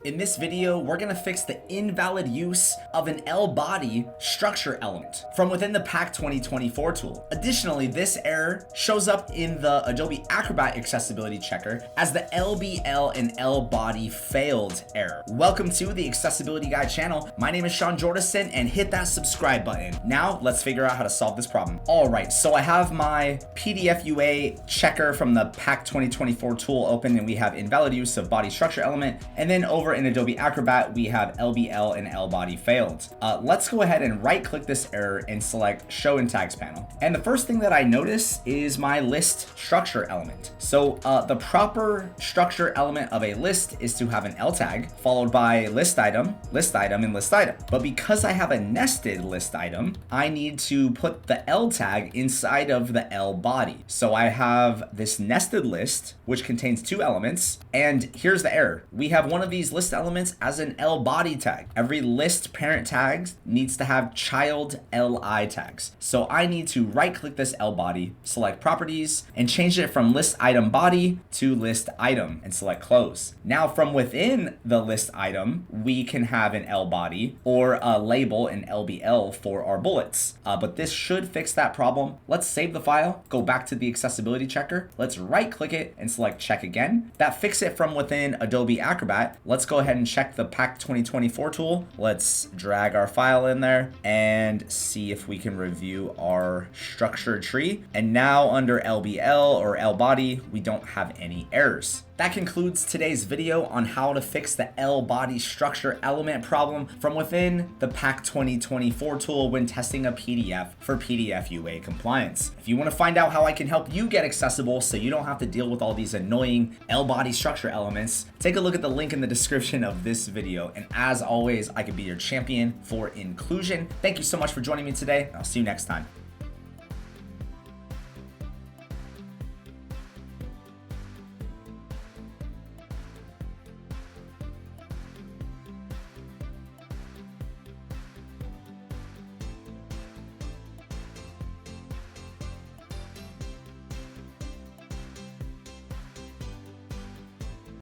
In this video, we're gonna fix the invalid use of an LBody structure element from within the PAC 2024 tool. Additionally, this error shows up in the Adobe Acrobat accessibility checker as the LBL and LBody failed error. Welcome to the Accessibility Guide channel. My name is Sean Jordison, and hit that subscribe button. Now, let's figure out how to solve this problem. All right, so I have my PDF UA checker from the PAC 2024 tool open, and we have invalid use of body structure element, and then over in Adobe Acrobat, we have LBL and LBody failed. Let's go ahead and right click this error and select show in tags panel. And the first thing that I notice is my list structure element. So the proper structure element of a list is to have an L tag followed by list item, and list item. But because I have a nested list item, I need to put the L tag inside of the L body. So I have this nested list, which contains two elements. And here's the error. We have one of these list elements as an L body tag. Every list parent tag needs to have child LI tags. So I need to right click this L body, select properties, and change it from list item body to list item and select close. Now from within the list item, we can have an L body or a label an LBL for our bullets. But this should fix that problem. Let's save the file, go back to the accessibility checker. Let's right click it and select check again. That fixed it from within Adobe Acrobat. Let's go ahead and check the PAC 2024 tool. Let's drag our file in there and see if we can review our structure tree. And now under LBL or L body, we don't have any errors. That concludes today's video on how to fix the L body structure element problem from within the PAC 2024 tool when testing a PDF for PDF UA compliance. If you want to find out how I can help you get accessible so you don't have to deal with all these annoying L body structure elements, take a look at the link in the description of this video. And as always, I can be your champion for inclusion. Thank you so much for joining me today. I'll see you next time.